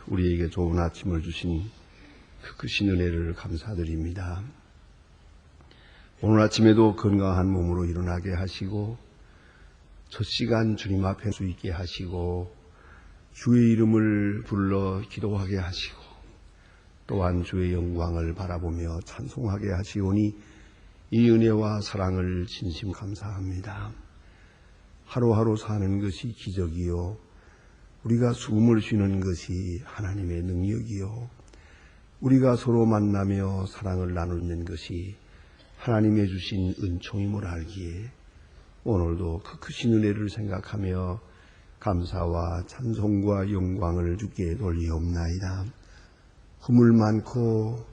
우리에게 좋은 아침을 주신 크신 은혜를 감사드립니다. 오늘 아침에도 건강한 몸으로 일어나게 하시고 첫 시간 주님 앞에 수 있게 하시고 주의 이름을 불러 기도하게 하시고 또한 주의 영광을 바라보며 찬송하게 하시오니 이 은혜와 사랑을 진심 감사합니다. 하루하루 사는 것이 기적이요 우리가 숨을 쉬는 것이 하나님의 능력이요 우리가 서로 만나며 사랑을 나누는 것이 하나님의 주신 은총임을 알기에 오늘도 그 크신 은혜를 생각하며 감사와 찬송과 영광을 주께 돌리옵나이다. 허물 많고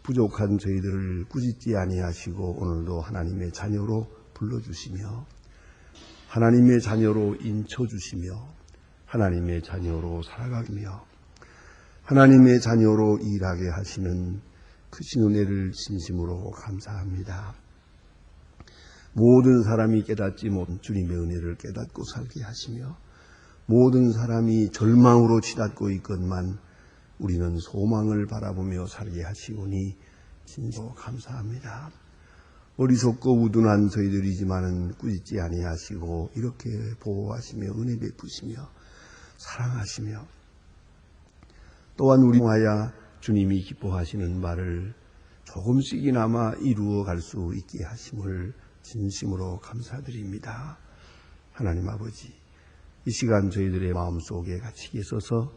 부족한 저희들을 꾸짖지 아니하시고 오늘도 하나님의 자녀로 불러주시며 하나님의 자녀로 인쳐주시며 하나님의 자녀로 살아가며 하나님의 자녀로 일하게 하시는 크신 은혜를 진심으로 감사합니다. 모든 사람이 깨닫지 못한 주님의 은혜를 깨닫고 살게 하시며 모든 사람이 절망으로 치닫고 있건만 우리는 소망을 바라보며 살게 하시오니 진심으로 감사합니다. 어리석고 우둔한 저희들이지만은 꾸짖지 아니하시고 이렇게 보호하시며 은혜 베푸시며 사랑하시며 또한 우리 통하여 주님이 기뻐하시는 말을 조금씩이나마 이루어 갈 수 있게 하심을 진심으로 감사드립니다. 하나님 아버지, 이 시간 저희들의 마음속에 같이 계셔서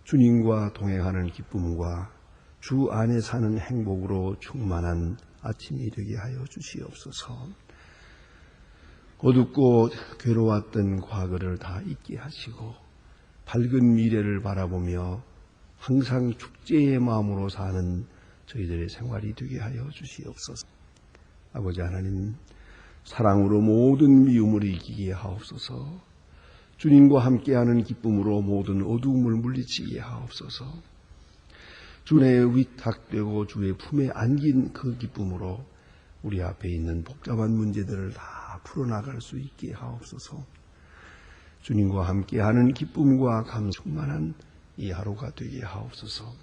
주님과 동행하는 기쁨과 주 안에 사는 행복으로 충만한 아침이 되게 하여 주시옵소서. 어둡고 괴로웠던 과거를 다 잊게 하시고 밝은 미래를 바라보며 항상 축제의 마음으로 사는 저희들의 생활이 되게 하여 주시옵소서. 아버지 하나님, 사랑으로 모든 미움을 이기게 하옵소서. 주님과 함께하는 기쁨으로 모든 어두움을 물리치게 하옵소서. 주의 위탁되고 주의 품에 안긴 그 기쁨으로 우리 앞에 있는 복잡한 문제들을 다 풀어나갈 수 있게 하옵소서. 주님과 함께하는 기쁨과 충만한 이 하루가 되게 하옵소서.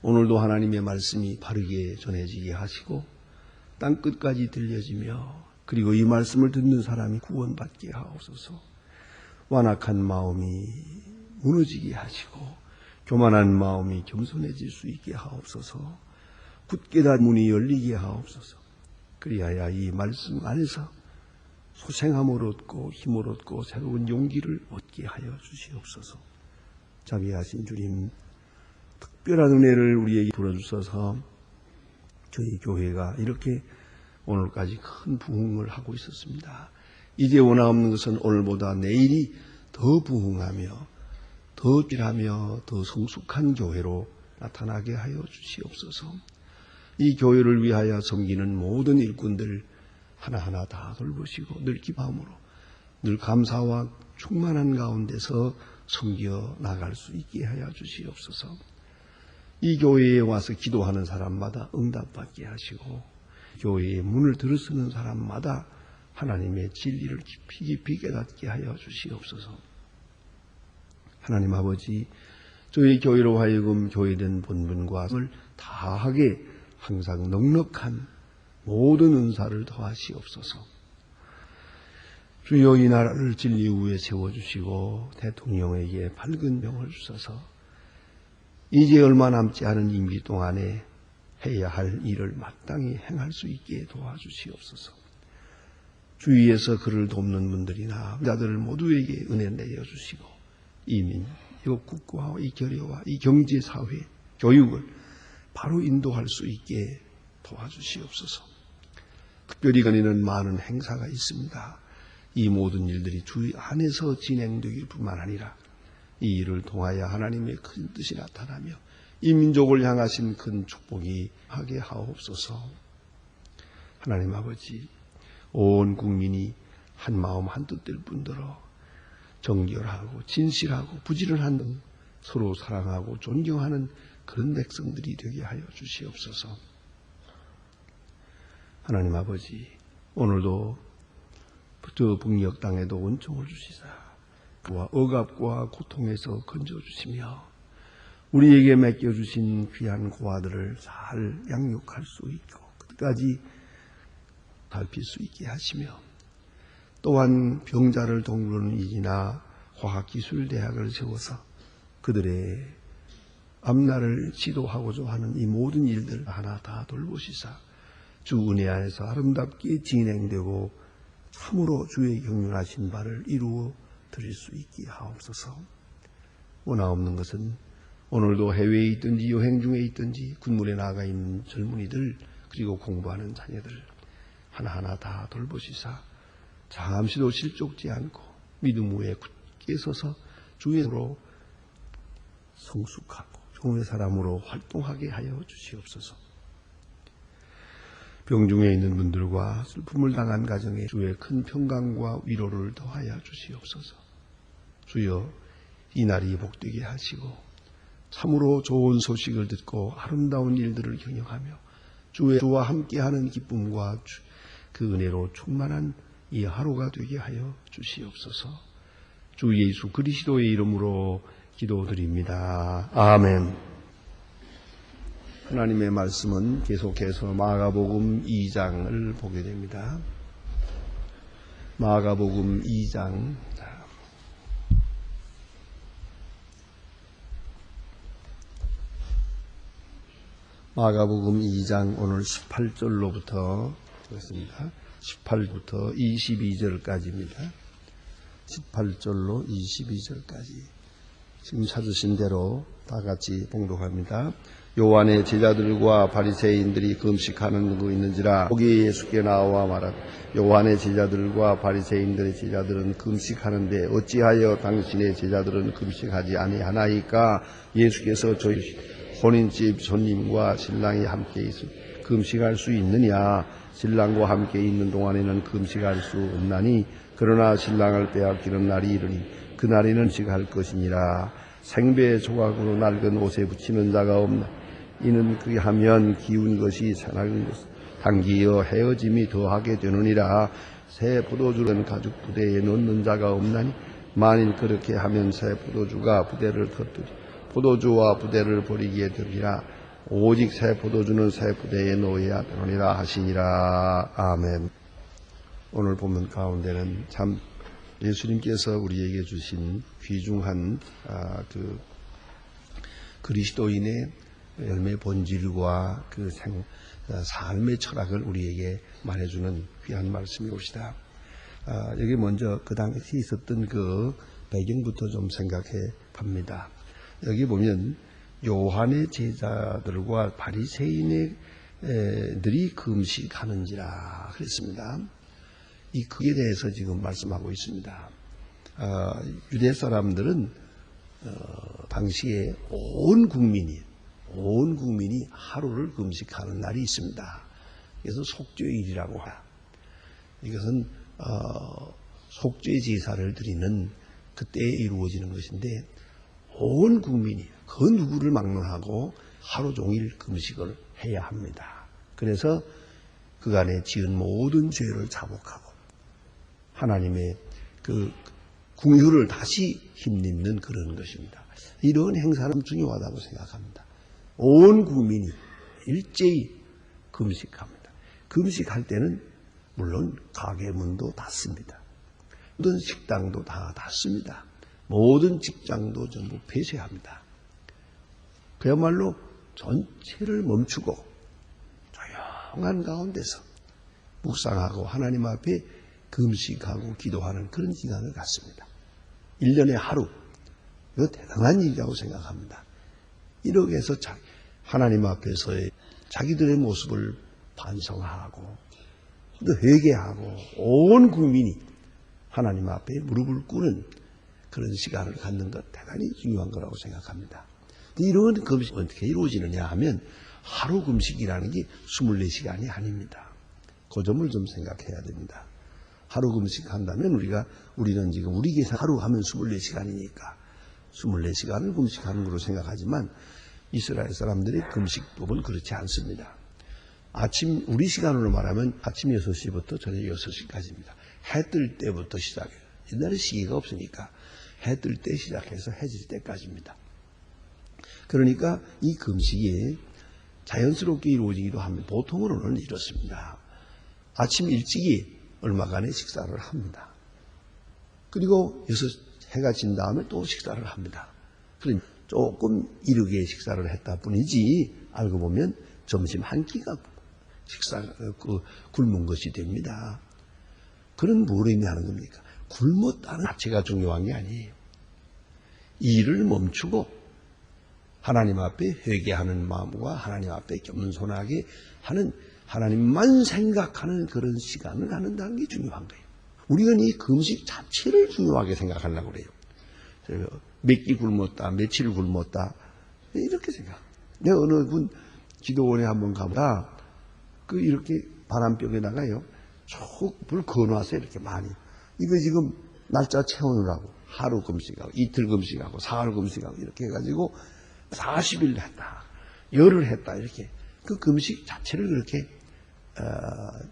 오늘도 하나님의 말씀이 바르게 전해지게 하시고 땅끝까지 들려지며 그리고 이 말씀을 듣는 사람이 구원받게 하옵소서. 완악한 마음이 무너지게 하시고 교만한 마음이 겸손해질 수 있게 하옵소서. 굳게 닫은 문이 열리게 하옵소서. 그리하여 이 말씀 안에서 소생함을 얻고 힘을 얻고 새로운 용기를 얻게 하여 주시옵소서. 자비하신 주님, 특별한 은혜를 우리에게 부어주셔서 저희 교회가 이렇게 오늘까지 큰 부흥을 하고 있었습니다. 이제 원하옵는 것은 오늘보다 내일이 더 부흥하며 더 길하며 더 성숙한 교회로 나타나게 하여 주시옵소서. 이 교회를 위하여 섬기는 모든 일꾼들 하나하나 다 돌보시고 늘 기뻐함으로 늘 감사와 충만한 가운데서 섬겨 나갈 수 있게 하여 주시옵소서. 이 교회에 와서 기도하는 사람마다 응답받게 하시고 교회의 문을 들어서는 사람마다 하나님의 진리를 깊이 깊이 깨닫게 하여 주시옵소서. 하나님 아버지, 저희 교회로 하여금 교회된 본분과 을 다하게 항상 넉넉한 모든 은사를 더하시옵소서. 주여 이 나라를 진리 위에 세워주시고 대통령에게 밝은 명을 주셔서 이제 얼마 남지 않은 임기 동안에 해야 할 일을 마땅히 행할 수 있게 도와주시옵소서. 주위에서 그를 돕는 분들이나 자들 모두에게 은혜 내려주시고 이민, 이 국가와 이 결의와 이 경제, 사회, 교육을 바로 인도할 수 있게 도와주시옵소서. 특별히 거니는 많은 행사가 있습니다. 이 모든 일들이 주 안에서 진행되길 뿐만 아니라 이 일을 통하여 하나님의 큰 뜻이 나타나며 이 민족을 향하신 큰 축복이 하게 하옵소서. 하나님 아버지, 온 국민이 한 마음 한 뜻 될 뿐더러 정결하고 진실하고 부지런한 서로 사랑하고 존경하는 그런 백성들이 되게 하여 주시옵소서. 하나님 아버지, 오늘도 저 북녘 땅에도 은총을 주시사 억압과 고통에서 건져주시며 우리에게 맡겨주신 귀한 고아들을 잘 양육할 수 있고 끝까지 살필 수 있게 하시며 또한 병자를 동루는 일이나 과학기술대학을 세워서 그들의 앞날을 지도하고자 하는 이 모든 일들 하나 다 돌보시사 주 은혜 안에서 아름답게 진행되고 참으로 주의 경륜하신 바를 이루어 드릴 수 있게 하옵소서. 원하옵는 것은 오늘도 해외에 있든지 여행 중에 있든지 군문에 나가 있는 젊은이들 그리고 공부하는 자녀들 하나하나 다 돌보시사 잠시도 실족지 않고 믿음 위에 굳게 서서 주의로 성숙하고 종의 사람으로 활동하게 하여 주시옵소서. 병중에 있는 분들과 슬픔을 당한 가정에 주의 큰 평강과 위로를 더하여 주시옵소서. 주여 이 날이 복되게 하시고 참으로 좋은 소식을 듣고 아름다운 일들을 경영하며 주와 함께하는 기쁨과 그 은혜로 충만한 이 하루가 되게 하여 주시옵소서. 주 예수 그리스도의 이름으로 기도드립니다. 아멘. 하나님의 말씀은 계속해서 마가복음 2장을 보게 됩니다. 마가복음 2장 마가복음 2장 오늘 18절로부터 되겠습니다. 18부터 22절까지입니다. 18절로 22절까지 지금 찾으신 대로 다 같이 봉독합니다. 요한의 제자들과 바리새인들이 금식하는 거 있는지라 거기 예수께 나와 말하되 요한의 제자들과 바리새인들의 제자들은 금식하는데 어찌하여 당신의 제자들은 금식하지 아니하나이까? 예수께서 저희 혼인집 손님과 신랑이 함께 있어 금식할 수 있느냐? 신랑과 함께 있는 동안에는 금식할 수 없나니 그러나 신랑을 빼앗기는 날이 이르니 그 날에는 금식할 것이니라. 생배 조각으로 낡은 옷에 붙이는 자가 없나? 이는 그리 하면 기운 것이 상하는 것 당기어 헤어짐이 더하게 되느니라. 새 포도주는 가죽 부대에 넣는 자가 없나니 만일 그렇게 하면 새 포도주가 부대를 터뜨리 포도주와 부대를 버리게 되리라. 오직 새 포도주는 새 부대에 넣어야 되느니라 하시니라. 아멘. 오늘 본문 가운데는 참 예수님께서 우리에게 주신 귀중한 그 그리스도인의 열매 본질과 그 삶의 철학을 우리에게 말해주는 귀한 말씀이옵시다. 여기 먼저 그 당시 있었던 그 배경부터 좀 생각해 봅니다. 여기 보면 요한의 제자들과 바리새인들이 금식하는지라 그랬습니다. 이 그에 대해서 지금 말씀하고 있습니다. 유대 사람들은 당시에 온 국민이 하루를 금식하는 날이 있습니다. 그래서 속죄일이라고 해요. 이것은 속죄 제사를 드리는 그때에 이루어지는 것인데 온 국민이 그 누구를 막론하고 하루 종일 금식을 해야 합니다. 그래서 그간에 지은 모든 죄를 자복하고 하나님의 그 궁유를 다시 힘입는 그런 것입니다. 이런 행사는 중요하다고 생각합니다. 온 국민이 일제히 금식합니다. 금식할 때는 물론 가게 문도 닫습니다. 모든 식당도 다 닫습니다. 모든 직장도 전부 폐쇄합니다. 그야말로 전체를 멈추고 조용한 가운데서 묵상하고 하나님 앞에 금식하고 기도하는 그런 기간을 갖습니다. 1년에 하루. 이거 대단한 일이라고 생각합니다. 이렇게 해서 하나님 앞에서의 자기들의 모습을 반성하고 또 회개하고 온 국민이 하나님 앞에 무릎을 꿇는 그런 시간을 갖는 것 대단히 중요한 거라고 생각합니다. 이런 금식이 어떻게 이루어지느냐 하면 하루 금식이라는 게 24시간이 아닙니다. 그 점을 좀 생각해야 됩니다. 하루 금식한다면 우리는 지금 우리 계산 하루 하면 24시간이니까 24시간을 금식하는 걸로 생각하지만 이스라엘 사람들의 금식법은 그렇지 않습니다. 우리 시간으로 말하면 아침 6시부터 저녁 6시까지입니다. 해 뜰 때부터 시작해요. 옛날에 시계가 없으니까 해 뜰 때 시작해서 해질 때까지입니다. 그러니까 이 금식이 자연스럽게 이루어지기도 합니다. 보통으로는 이렇습니다. 아침 일찍이 얼마간의 식사를 합니다. 그리고 해가 진 다음에 또 식사를 합니다. 그러니 조금 이르게 식사를 했다 뿐이지 알고 보면 점심 한 끼가 굶은 것이 됩니다. 그런 뭘 의미하는 겁니까? 굶었다는 자체가 중요한 게 아니에요. 일을 멈추고 하나님 앞에 회개하는 마음과 하나님 앞에 겸손하게 하는 하나님만 생각하는 그런 시간을 갖는다는 게 중요한 거예요. 우리는 이 금식 자체를 중요하게 생각하려고 그래요. 몇 끼 굶었다, 며칠 굶었다 이렇게 생각. 내가 어느 분 기도원에 한번 가보다 이렇게 바람벽에다가요 쭉불 그어놨어요. 이렇게 많이. 이거 지금 날짜 채우느라고 하루 금식하고 이틀 금식하고 사흘 금식하고 이렇게 해가지고 40일 했다, 열흘 했다 이렇게 그 금식 자체를 그렇게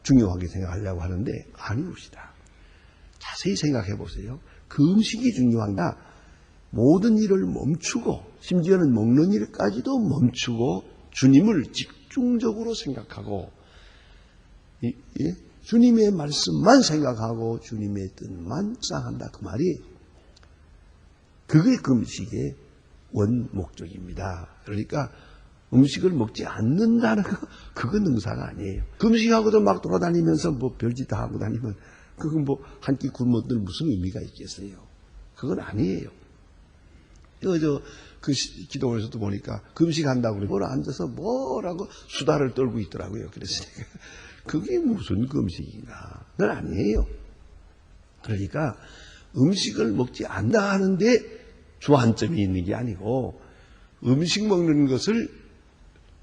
중요하게 생각하려고 하는데 아니옵시다. 자세히 생각해 보세요. 금식이 중요한가? 모든 일을 멈추고 심지어는 먹는 일까지도 멈추고 주님을 집중적으로 생각하고 주님의 말씀만 생각하고 주님의 뜻만 묵상한다 그 말이 그게 금식의 원 목적입니다. 그러니까 음식을 먹지 않는다는 거 그건 능사가 아니에요. 금식하고도 막 돌아다니면서 뭐 별짓 다 하고 다니면 그건 뭐 한 끼 굶었던 무슨 의미가 있겠어요. 그건 아니에요. 그 기도원에서도 보니까 금식한다고 그러고 앉아서 뭐라고 수다를 떨고 있더라고요. 그래서 그게 무슨 금식이나 그건 아니에요. 그러니까 음식을 먹지 않다 하는데 주안점이 있는 게 아니고 음식 먹는 것을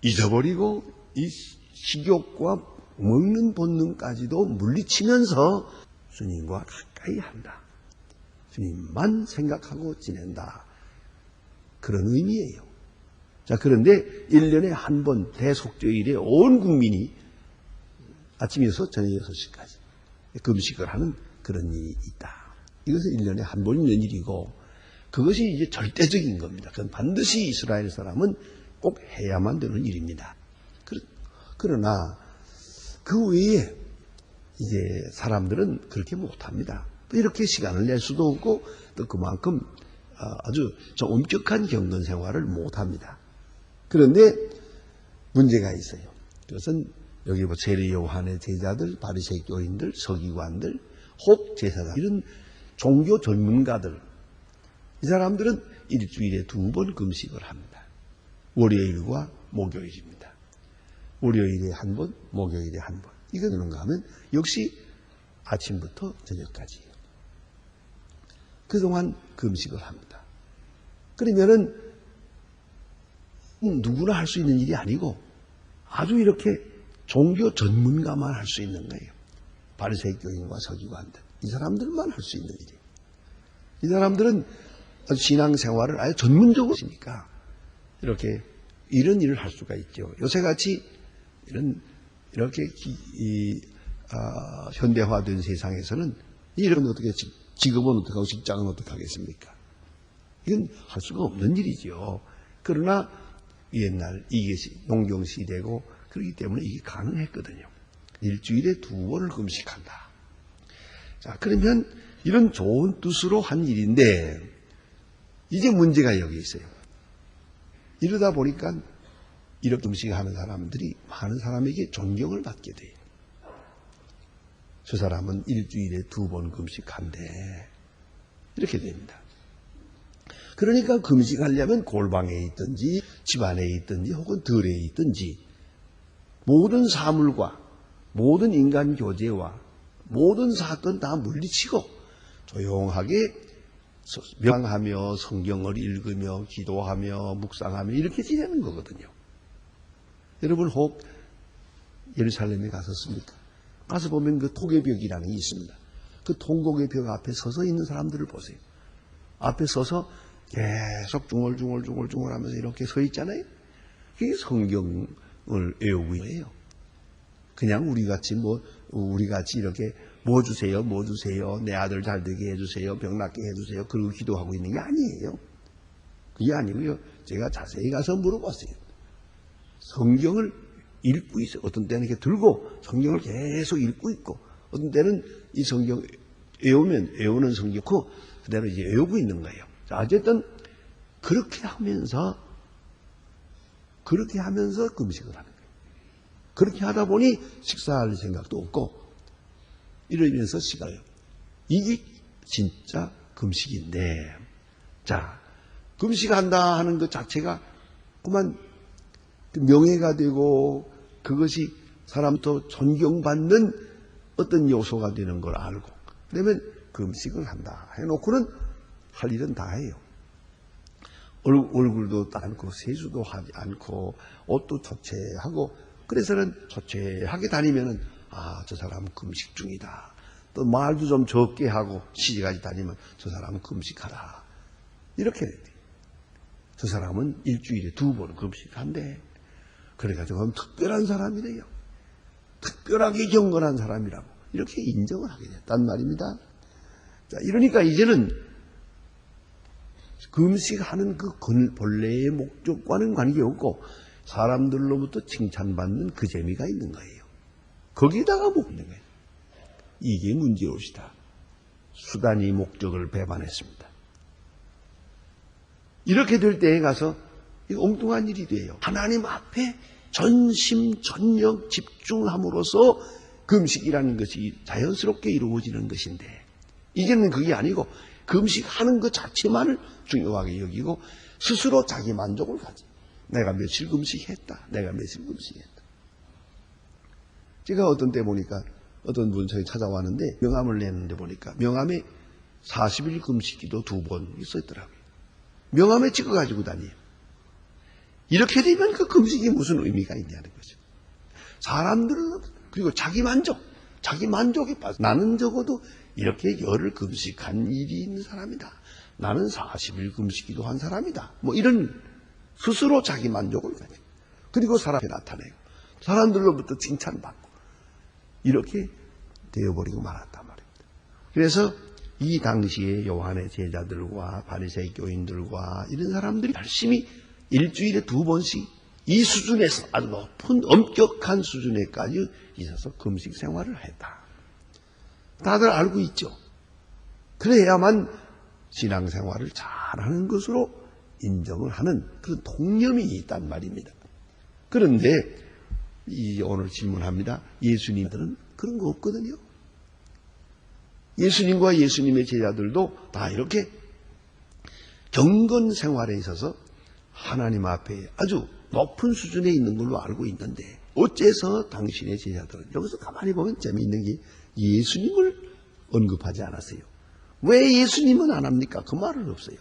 잊어버리고 이 식욕과 먹는 본능까지도 물리치면서 주님과 가까이 한다. 주님만 생각하고 지낸다. 그런 의미예요. 자, 그런데 1년에 한 번 대속죄일에 온 국민이 아침 6시, 저녁 6시까지 금식을 하는 그런 일이 있다. 이것은 1년에 한 번 있는 일이고 그것이 이제 절대적인 겁니다. 그건 반드시 이스라엘 사람은 꼭 해야만 되는 일입니다. 그러나 그 외에 이제 사람들은 그렇게 못합니다. 또 이렇게 시간을 낼 수도 없고 또 그만큼 아주 좀 엄격한 경건 생활을 못합니다. 그런데 문제가 있어요. 그것은 여기 뭐 세례 요한의 제자들, 바리새인 교인들, 서기관들, 혹 제사장 이런 종교 전문가들 이 사람들은 일주일에 2번 금식을 합니다. 월요일과 목요일입니다. 월요일에 한 번, 목요일에 한 번. 이거 그런가 하면 역시 아침부터 저녁까지예요. 그동안 금식을 합니다. 그러면은 누구나 할 수 있는 일이 아니고 아주 이렇게 종교 전문가만 할 수 있는 거예요. 바리새인 교인과 서기관들. 이 사람들만 할 수 있는 일이에요. 이 사람들은 신앙생활을 아예 전문적으로 하시니까 이렇게 이런 일을 할 수가 있죠. 요새같이 이렇게 현대화된 세상에서는 이런 어떻게 직업은 어떻게 하고 직장은 어떻게 하겠습니까? 이건 할 수가 없는 일이죠. 그러나 옛날 이게 농경시대고 그렇기 때문에 이게 가능했거든요. 일주일에 2번을 금식한다. 자, 그러면 이런 좋은 뜻으로 한 일인데 이제 문제가 여기 있어요. 이러다 보니까 이렇게 금식하는 사람들이 많은 사람에게 존경을 받게 돼요. 저 사람은 일주일에 2번 금식한대. 이렇게 됩니다. 그러니까 금식하려면 골방에 있든지 집안에 있든지 혹은 들에 있든지 모든 사물과 모든 인간 교제와 모든 사건 다 물리치고 조용하게 명하며 성경을 읽으며 기도하며 묵상하며 이렇게 지내는 거거든요. 여러분 혹 예루살렘에 가셨습니까? 가서 보면 그 토계벽이라는 게 있습니다. 그 통곡의 벽 앞에 서서 있는 사람들을 보세요. 앞에 서서 계속 중얼중얼 하면서 이렇게 서 있잖아요. 그게 성경을 외우고 있는 거예요. 그냥 우리같이 이렇게 뭐 주세요, 뭐 주세요, 내 아들 잘 되게 해주세요, 병 낫게 해주세요, 그러고 기도하고 있는 게 아니에요. 그게 아니고요. 제가 자세히 가서 물어봤어요. 성경을 읽고 있어요. 어떤 때는 이렇게 들고 성경을 계속 읽고 있고, 어떤 때는 이 성경 외우는 성경고 그대로 이제 외우고 있는 거예요. 자, 어쨌든 그렇게 하면서 금식을 하는 거예요. 그렇게 하다 보니 식사할 생각도 없고 이러면서 시가요. 이게 진짜 금식인데, 자, 금식한다 하는 것 자체가 그만 명예가 되고 그것이 사람부터 존경받는 어떤 요소가 되는 걸 알고, 그러면 금식을 한다 해놓고는 할 일은 다 해요. 얼굴도 닦고 세수도 하지 않고 옷도 초췌하고, 그래서는 초췌하게 다니면은 저 사람은 금식 중이다. 또 말도 좀 적게 하고 시집까지 다니면 저 사람은 금식하라. 이렇게 돼요. 저 사람은 일주일에 2번 금식한대. 그래가지고 특별한 사람이래요. 특별하게 경건한 사람이라고 이렇게 인정을 하게 됐단 말입니다. 자, 이러니까 이제는 금식하는 그 본래의 목적과는 관계없고 사람들로부터 칭찬받는 그 재미가 있는 거예요. 거기다가 먹는 거예요. 이게 문제로시다. 수단이 목적을 배반했습니다. 이렇게 될 때에 가서 엉뚱한 일이 돼요. 하나님 앞에 전심전력 집중함으로써 금식이라는 것이 자연스럽게 이루어지는 것인데, 이제는 그게 아니고 금식하는 것 자체만을 중요하게 여기고 스스로 자기 만족을 가지. 내가 며칠 금식했다. 내가 며칠 금식했다. 제가 어떤 때 보니까 어떤 분 저희 찾아왔는데 명함을 내는데 보니까 명함에 40일 금식기도 2번 있었더라고요. 명함에 찍어가지고 다녀요. 이렇게 되면 그 금식이 무슨 의미가 있냐는 거죠. 사람들은, 그리고 자기 만족에 빠져. 나는 적어도 이렇게 열흘 금식한 일이 있는 사람이다. 나는 40일 금식기도 한 사람이다. 뭐 이런 스스로 자기 만족을 가지고, 그리고 사람에 나타내고 사람들로부터 칭찬받고 이렇게 되어버리고 말았단 말입니다. 그래서 이 당시에 요한의 제자들과 바리새이 교인들과 이런 사람들이 열심히 일주일에 2번씩 이 수준에서 아주 높은 엄격한 수준에까지 있어서 금식 생활을 했다. 다들 알고 있죠. 그래야만 신앙생활을 잘하는 것으로 인정을 하는 그런 통념이 있단 말입니다. 그런데 오늘 질문합니다. 예수님들은 그런 거 없거든요. 예수님과 예수님의 제자들도 다 이렇게 경건 생활에 있어서 하나님 앞에 아주 높은 수준에 있는 걸로 알고 있는데, 어째서 당신의 제자들은, 여기서 가만히 보면 재미있는 게 예수님을 언급하지 않았어요. 왜 예수님은 안 합니까? 그 말은 없어요.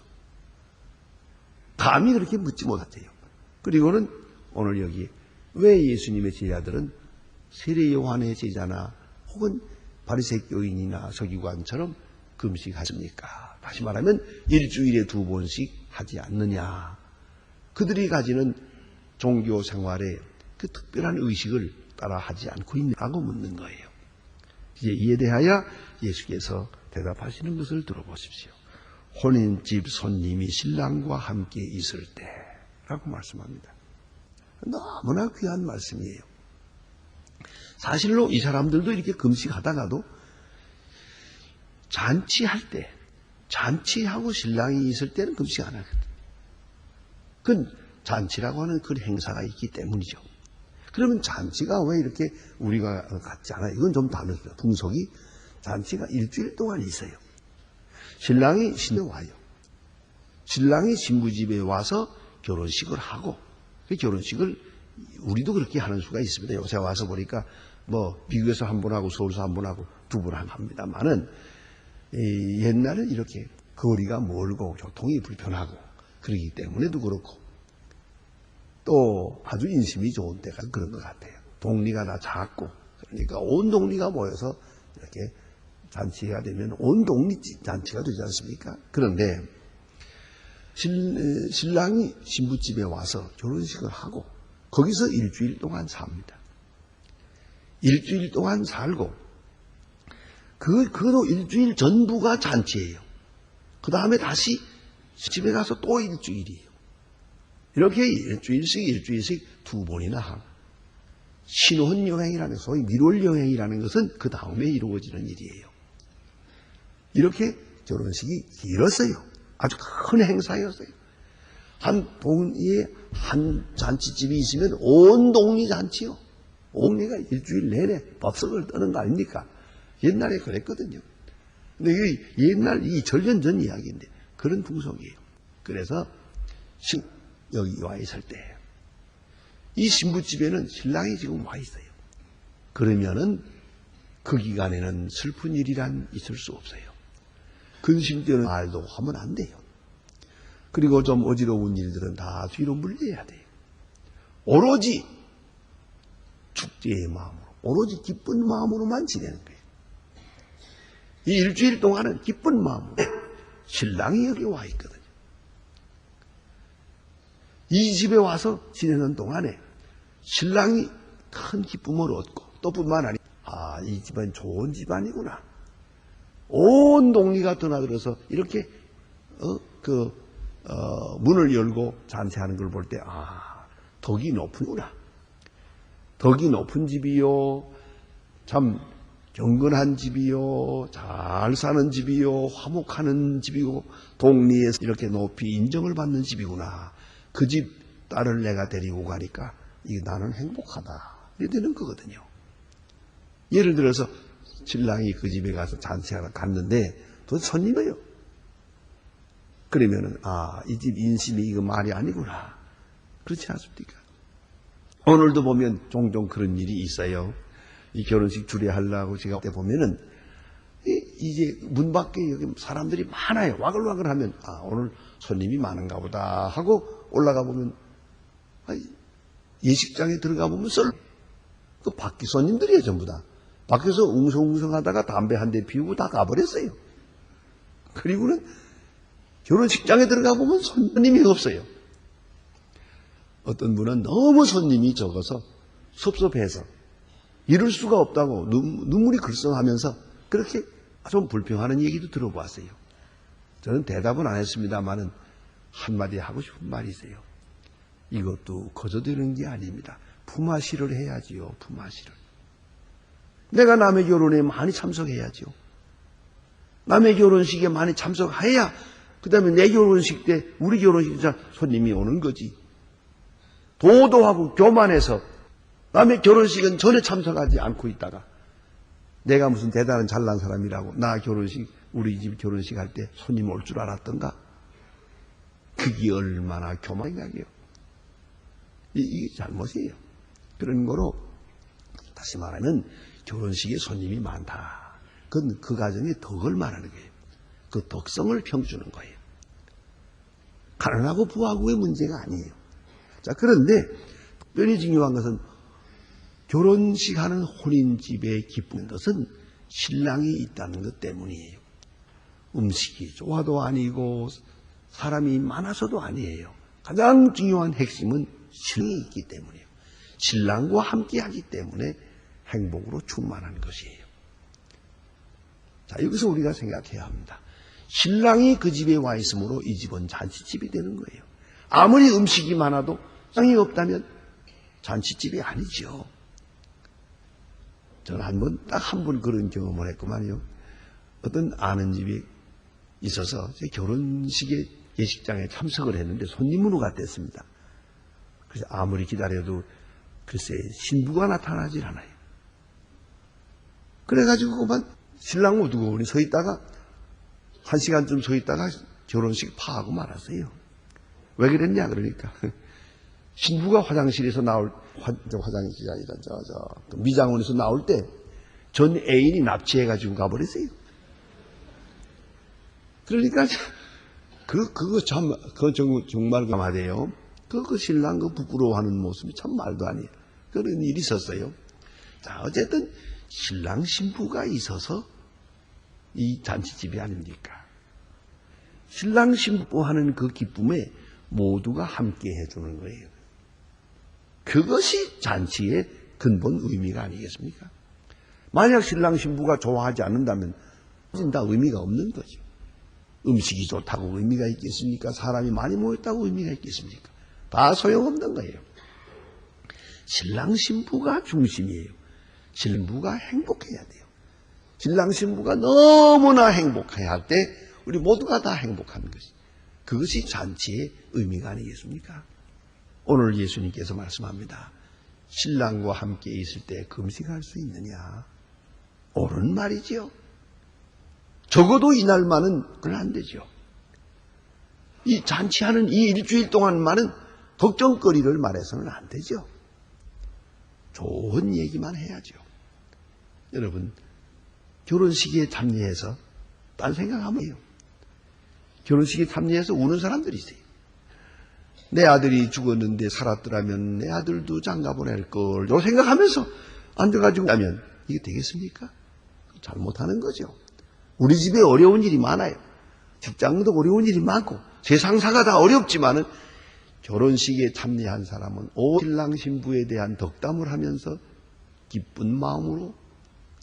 감히 그렇게 묻지 못하세요. 그리고는 오늘 여기 왜 예수님의 제자들은 세례 요한의 제자나 혹은 바리새이 교인이나 서기관처럼 금식하십니까? 다시 말하면 일주일에 2번씩 하지 않느냐. 그들이 가지는 종교 생활에 그 특별한 의식을 따라 하지 않고 있냐고 묻는 거예요. 이제 이에 대하여 예수께서 대답하시는 것을 들어보십시오. 혼인집 손님이 신랑과 함께 있을 때라고 말씀합니다. 너무나 귀한 말씀이에요. 사실로 이 사람들도 이렇게 금식하다가도 잔치할 때, 잔치하고 신랑이 있을 때는 금식 안 하거든. 그건 잔치라고 하는 그 행사가 있기 때문이죠. 그러면 잔치가 왜 이렇게 우리가 같지 않아요? 이건 좀 다릅니다. 풍속이 잔치가 일주일 동안 있어요. 신랑이 신에 와요. 신랑이 신부 집에 와서 결혼식을 하고, 그 결혼식을 우리도 그렇게 하는 수가 있습니다. 요새 와서 보니까 뭐 미국에서 한 번 하고 서울에서 한 번 하고 2번 합니다만은, 옛날은 이렇게 거리가 멀고 교통이 불편하고 그러기 때문에도 그렇고, 또 아주 인심이 좋은 때가 그런 것 같아요. 동리가 다 작고, 그러니까 온 동리가 모여서 이렇게 잔치가 되면 온 동리 잔치가 되지 않습니까? 그런데 신랑이 신부집에 와서 결혼식을 하고 거기서 일주일 동안 삽니다. 일주일 동안 살고, 그도 일주일 전부가 잔치예요. 그 다음에 다시 집에 가서 또 일주일이에요. 이렇게 일주일씩 두 번이나 하고. 신혼여행이라는, 소위 밀월여행이라는 것은 그 다음에 이루어지는 일이에요. 이렇게 결혼식이 길었어요. 아주 큰 행사였어요. 한 동리에 한 잔치집이 있으면 온 동리 잔치요. 온 동리가 일주일 내내 밥석을 떠는 거 아닙니까? 옛날에 그랬거든요. 근데 이게 옛날 이 전년 전 이야기인데 그런 풍속이에요. 그래서 여기 와 있을 때 이 신부집에는 신랑이 지금 와 있어요. 그러면은 그 기간에는 슬픈 일이란 있을 수 없어요. 근심되는 말도 하면 안 돼요. 그리고 좀 어지러운 일들은 다 뒤로 물려야 돼요. 오로지 축제의 마음으로, 오로지 기쁜 마음으로만 지내는 거예요. 이 일주일 동안은 기쁜 마음으로 신랑이 여기 와 있거든요. 이 집에 와서 지내는 동안에 신랑이 큰 기쁨을 얻고 또 뿐만 아니라 이 집은 좋은 집안이구나. 온 동리가 드나들어서 이렇게 문을 열고 잔치하는 걸 볼 때 덕이 높은구나. 덕이 높은 집이요. 참 경건한 집이요. 잘 사는 집이요. 화목하는 집이고 동리에서 이렇게 높이 인정을 받는 집이구나. 그 집 딸을 내가 데리고 가니까 나는 행복하다. 이렇게 되는 거거든요. 예를 들어서 신랑이 그 집에 가서 잔치하러 갔는데 또 손님이에요. 그러면은 이 집 인심이 이거 말이 아니구나. 그렇지 않습니까? 오늘도 보면 종종 그런 일이 있어요. 이 결혼식 주례하려고 제가 그때 보면은 이제 문 밖에 여기 사람들이 많아요. 와글와글 하면 오늘 손님이 많은가 보다 하고 올라가 보면 예식장에 들어가 보면 그 밖에 손님들이에요. 전부 다. 밖에서 웅성웅성하다가 담배 한 대 피우고 다 가버렸어요. 그리고는 결혼식장에 들어가 보면 손님이 없어요. 어떤 분은 너무 손님이 적어서 섭섭해서 이럴 수가 없다고 눈물이 글썽하면서 그렇게 좀 불평하는 얘기도 들어봤어요. 저는 대답은 안 했습니다만은 한마디 하고 싶은 말이 있어요. 이것도 거저되는 게 아닙니다. 품앗이를 해야지요. 품앗이를. 내가 남의 결혼에 많이 참석해야죠. 남의 결혼식에 많이 참석해야 그 다음에 내 결혼식 때 우리 결혼식 때 손님이 오는 거지. 도도하고 교만해서 남의 결혼식은 전혀 참석하지 않고 있다가 내가 무슨 대단한 잘난 사람이라고 나 결혼식 우리 집 결혼식 할 때 손님 올 줄 알았던가? 그게 얼마나 교만이냐고요. 이게 잘못이에요. 그런 거로 다시 말하면 결혼식에 손님이 많다. 그건 그 가정의 덕을 말하는 거예요. 그 덕성을 평주는 거예요. 가난하고 부하고의 문제가 아니에요. 자, 그런데 특별히 중요한 것은 결혼식 하는 혼인집에 기쁜 것은 신랑이 있다는 것 때문이에요. 음식이 좋아도 아니고 사람이 많아서도 아니에요. 가장 중요한 핵심은 신랑이 있기 때문이에요. 신랑과 함께 하기 때문에 행복으로 충만한 것이에요. 자, 여기서 우리가 생각해야 합니다. 신랑이 그 집에 와 있으므로 이 집은 잔치집이 되는 거예요. 아무리 음식이 많아도 신랑이 없다면 잔치집이 아니죠. 저는 딱 한 번 그런 경험을 했구만요. 어떤 아는 집이 있어서 제 결혼식에 예식장에 참석을 했는데 손님으로 갔댔습니다. 그래서 아무리 기다려도 글쎄 신부가 나타나질 않아요. 그래가지고 그만 신랑 못 두고 서 있다가 1시간쯤 서 있다가 결혼식 파하고 말았어요. 왜 그랬냐 그러니까 신부가 화장실에서 화장실이 아니라 미장원에서 나올 때 전 애인이 납치해가지고 가버렸어요. 그러니까 그거 정말 가마돼요. 그 신랑 부끄러워하는 모습이 참 말도 아니에요. 그런 일이 있었어요. 자, 어쨌든 신랑 신부가 있어서 이 잔치집이 아닙니까? 신랑 신부 하는 그 기쁨에 모두가 함께 해주는 거예요. 그것이 잔치의 근본 의미가 아니겠습니까? 만약 신랑 신부가 좋아하지 않는다면 다 의미가 없는 거죠. 음식이 좋다고 의미가 있겠습니까? 사람이 많이 모였다고 의미가 있겠습니까? 다 소용없는 거예요. 신랑 신부가 중심이에요. 신부가 행복해야 돼요. 신랑 신부가 너무나 행복해야 할 때 우리 모두가 다 행복한 것이, 그것이 잔치의 의미가 아니겠습니까? 오늘 예수님께서 말씀합니다. 신랑과 함께 있을 때 금식할 수 있느냐? 옳은 말이지요. 적어도 이날만은 그건 안 되죠. 이 잔치하는 이 일주일 동안만은 걱정거리를 말해서는 안 되죠. 좋은 얘기만 해야죠. 여러분, 결혼식에 참여해서 딴 생각하면 해요. 결혼식에 참여해서 우는 사람들이 있어요. 내 아들이 죽었는데 살았더라면 내 아들도 장가 보낼 걸, 요 생각하면서 앉아가지고 하면 이게 되겠습니까? 잘못하는 거죠. 우리 집에 어려운 일이 많아요. 직장도 어려운 일이 많고 세상사가 다 어렵지만은 결혼식에 참여한 사람은 신랑 신부에 대한 덕담을 하면서 기쁜 마음으로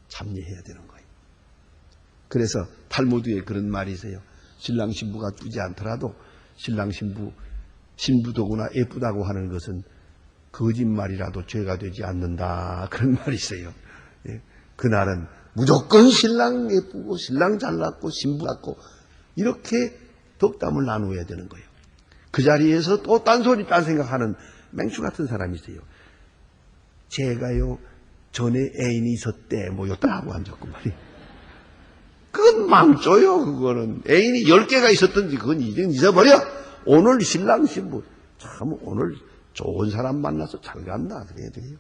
참여해야 되는 거예요. 그래서 탈무드에 그런 말이 있어요. 신랑 신부가 주지 않더라도 신랑 신부더구나 예쁘다고 하는 것은 거짓말이라도 죄가 되지 않는다, 그런 말이 있어요. 예. 그날은 무조건 신랑 예쁘고 신랑 잘났고 신부 같고 이렇게 덕담을 나누어야 되는 거예요. 그 자리에서 또 딴소리 딴 생각하는 맹추 같은 사람이 있어요. 제가요 전에 애인이 있었대 뭐 요따하고 앉았고 말이에요. 그건 망조요. 그거는 애인이 10개가 있었던지 그건 이제 잊어버려. 오늘 신랑 신부 참 오늘 좋은 사람 만나서 잘 간다 그래야 돼요.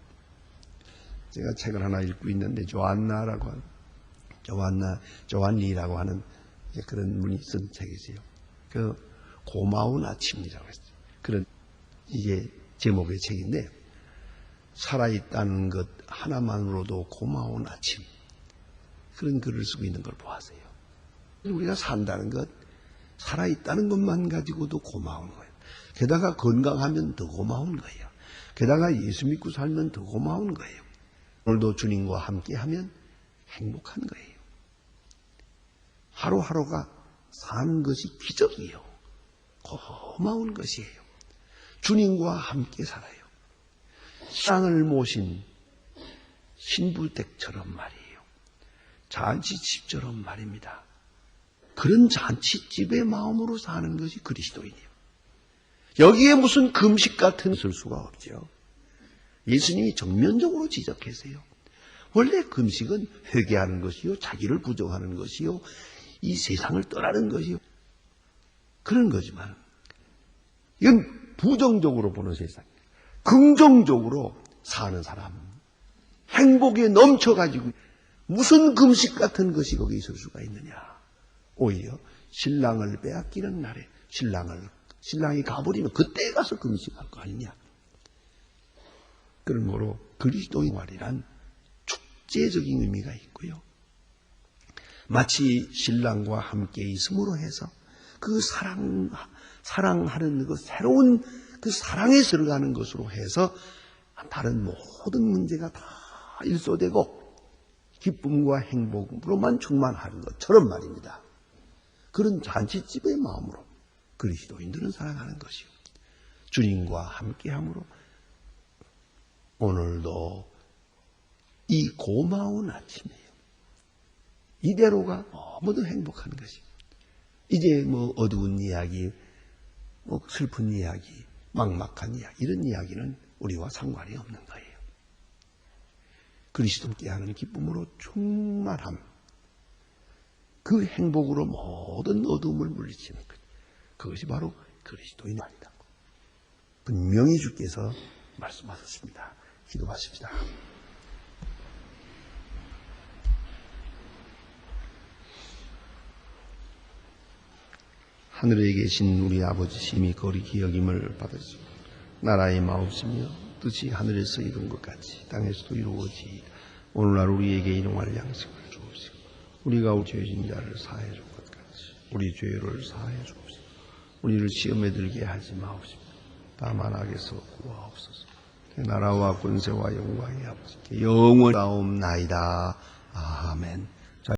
제가 책을 하나 읽고 있는데 조안리라고 하는 그런 분이 쓴 책이세요. 그 고마운 아침이라고 했어요. 그런 이게 제목의 책인데 살아있다는 것 하나만으로도 고마운 아침, 그런 글을 쓰고 있는 걸 보았어요. 우리가 산다는 것, 살아있다는 것만 가지고도 고마운 거예요. 게다가 건강하면 더 고마운 거예요. 게다가 예수 믿고 살면 더 고마운 거예요. 오늘도 주님과 함께하면 행복한 거예요. 하루하루가 사는 것이 기적이에요. 고마운 것이에요. 주님과 함께 살아요. 신랑을 모신 신부댁처럼 말이에요. 잔치집처럼 말입니다. 그런 잔치집의 마음으로 사는 것이 그리스도인이에요. 여기에 무슨 금식 같은 있을 수가 없죠. 예수님이 정면적으로 지적했어요. 원래 금식은 회개하는 것이요, 자기를 부정하는 것이요, 이 세상을 떠나는 것이요, 그런 거지만 이건 부정적으로 보는 세상이에요. 긍정적으로 사는 사람, 행복에 넘쳐가지고 무슨 금식 같은 것이 거기 있을 수가 있느냐. 오히려 신랑을 빼앗기는 날에 신랑이 가버리면 그때 가서 금식할 거 아니냐. 그러므로 그리스도의 말이란 축제적인 의미가 있고요. 마치 신랑과 함께 있음으로 해서 그 사랑하는 그 새로운 그 사랑에 들어가는 것으로 해서 다른 모든 문제가 다 일소되고 기쁨과 행복으로만 충만하는 것처럼 말입니다. 그런 잔치집의 마음으로 그리스도인들은 살아가는 것이요. 주님과 함께함으로 오늘도 이 고마운 아침이에요. 이대로가 너무도 행복한 것이요. 이제 뭐 어두운 이야기, 뭐 슬픈 이야기, 막막한 이야기, 이런 이야기는 우리와 상관이 없는 거예요. 그리스도께 하는 기쁨으로 충만함, 그 행복으로 모든 어두움을 물리치는 것, 그것이 바로 그리스도의 말이다. 분명히 주께서 말씀하셨습니다. 기도하십시다. 하늘에 계신 우리 아버지 심히 거룩히 여김을 받으시고 나라의 마옵시며 뜻이 하늘에서 이룬 것 같이 땅에서도 이루어지이다. 오늘날 우리에게 일용할 양식을 주옵시고 우리가 우리 죄진 자를 사하여 줄 것 같이 우리 죄를 사하여 주옵시고 우리를 시험에 들게 하지 마옵시며 다만 악에서 구하옵소서. 나라와 권세와 영광이 아버지께 영원하옵나이다. 아멘.